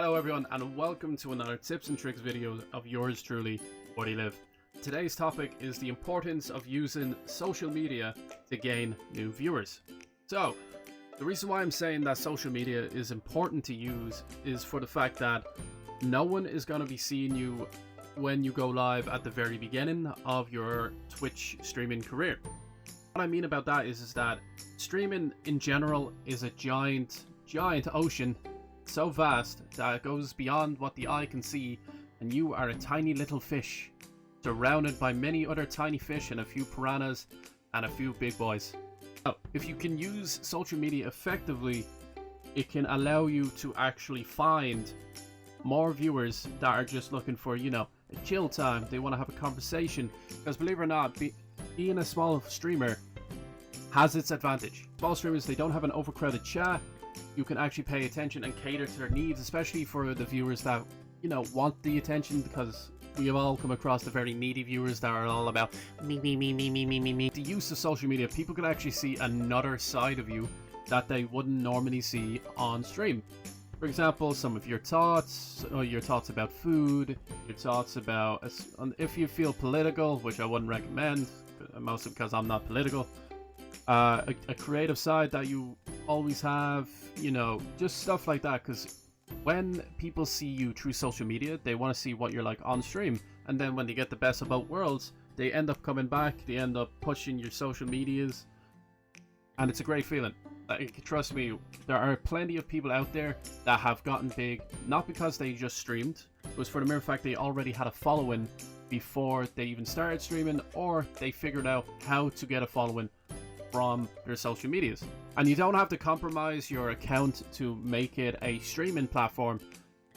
Hello everyone and welcome to another tips and tricks video of yours truly, Woody Live. Today's topic is the importance of using social media to gain new viewers. So, the reason why I'm saying that social media is important to use is for the fact that no one is going to be seeing you when you go live at the very beginning of your Twitch streaming career. What I mean about that is that streaming in general is a giant ocean, so vast that it goes beyond what the eye can see, and you are a tiny little fish surrounded by many other tiny fish and a few piranhas and a few big boys. So, if you can use social media effectively, it can allow you to actually find more viewers that are just looking for, a chill time. They want to have a conversation, because believe it or not, being a small streamer has its advantage. Small streamers, they don't have an overcrowded chat. You can actually pay attention and cater to their needs, especially for the viewers that, want the attention, because we have all come across the very needy viewers that are all about me. The use of social media, people can actually see another side of you that they wouldn't normally see on stream. For example, some of your thoughts about food, your thoughts about, if you feel political, which I wouldn't recommend, mostly because I'm not political, a creative side that you always have, just stuff like that, because when people see you through social media, they want to see what you're like on stream, and then when they get the best of both worlds, they end up coming back, they end up pushing your social medias, and it's a great feeling. Trust me, there are plenty of people out there that have gotten big, not because they just streamed, it was for the mere fact they already had a following before they even started streaming, or they figured out how to get a following from their social medias. And you don't have to compromise your account to make it a streaming platform,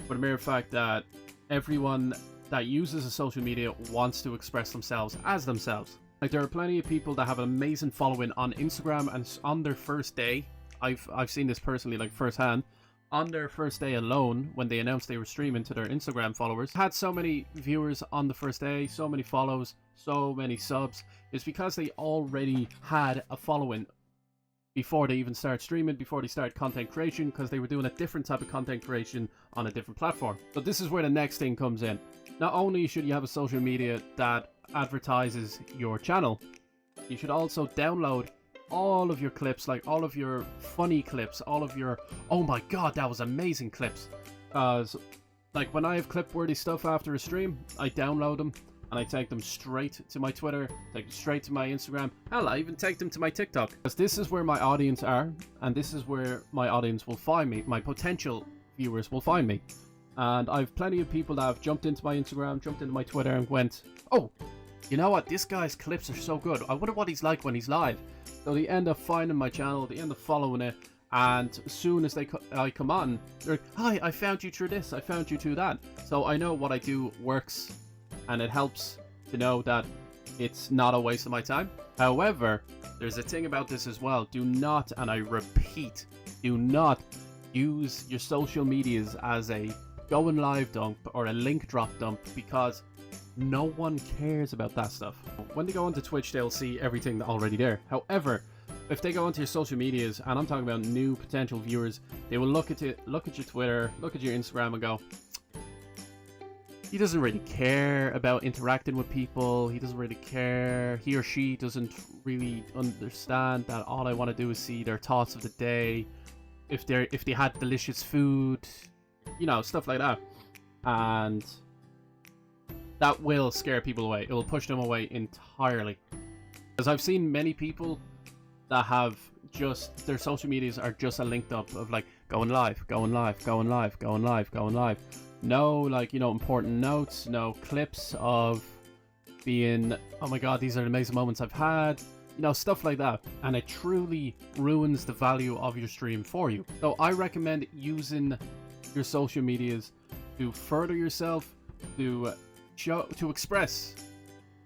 for the mere fact that everyone that uses a social media wants to express themselves as themselves. Like, there are plenty of people that have an amazing following on Instagram, and on their first day, I've seen this personally, like firsthand, on their first day alone, when they announced they were streaming to their Instagram followers, had so many viewers on the first day, so many follows, so many subs. It's because they already had a following before they even start streaming, before they start content creation, because they were doing a different type of content creation on a different platform. So this is where the next thing comes in. Not only should you have a social media that advertises your channel, you should also download all of your clips, like all of your funny clips, all of your oh my god that was amazing clips. Like when I have clip-worthy stuff after a stream, I download them and I take them straight to my Twitter, take them straight to my Instagram, hell, I even take them to my TikTok. Because this is where my audience are, and this is where my audience will find me, my potential viewers will find me. And I've plenty of people that have jumped into my Instagram, jumped into my Twitter and went, oh, you know what, this guy's clips are so good, I wonder what he's like when he's live. So they end up finding my channel, they end up following it, and as soon as I come on, they're like, hi, I found you through this, I found you through that. So I know what I do works, and it helps to know that it's not a waste of my time. However, there's a thing about this as well. Do not, and I repeat, do not use your social medias as a going live dump or a link drop dump, because no one cares about that stuff. When they go onto Twitch, they'll see everything already there. However, if they go onto your social medias, and I'm talking about new potential viewers, they will look at your Twitter, look at your Instagram and go, he doesn't really care about interacting with people, he doesn't really care, he or she doesn't really understand that all I want to do is see their thoughts of the day, if they had delicious food, stuff like that. And that will scare people away. It will push them away entirely. Because I've seen many people that have just, their social medias are just a link up of like, going live, going live, going live, going live, going live. No, like, important notes, no clips of being, oh my god, these are the amazing moments I've had, stuff like that. And it truly ruins the value of your stream for you. So I recommend using your social medias to further yourself, to express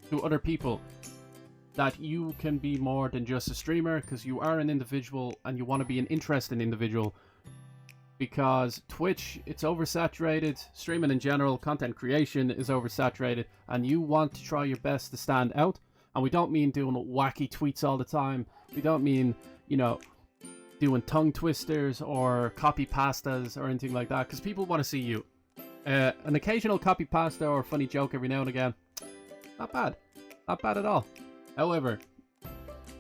to other people that you can be more than just a streamer, because you are an individual and you want to be an interesting individual. Because Twitch, it's oversaturated, streaming in general, content creation is oversaturated, and you want to try your best to stand out. And we don't mean doing wacky tweets all the time. We don't mean, doing tongue twisters or copy pastas or anything like that, because people want to see you. An occasional copy pasta or funny joke every now and again, not bad. Not bad at all. However,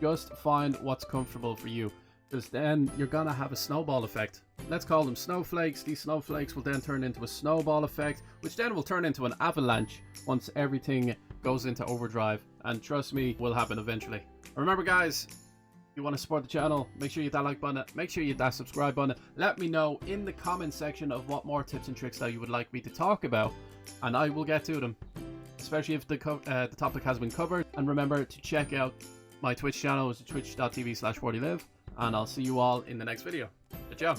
just find what's comfortable for you, because then you're gonna have a snowball effect. Let's call them snowflakes. These snowflakes will then turn into a snowball effect, which then will turn into an avalanche once everything goes into overdrive. And trust me, will happen eventually. Remember guys, if you want to support the channel, make sure you hit that like button, make sure you hit that subscribe button. Let me know in the comment section of what more tips and tricks that you would like me to talk about, and I will get to them, especially if the topic has been covered. And remember to check out my Twitch channel, it's twitch.tv/WardyLive, and I'll see you all in the next video. Ciao.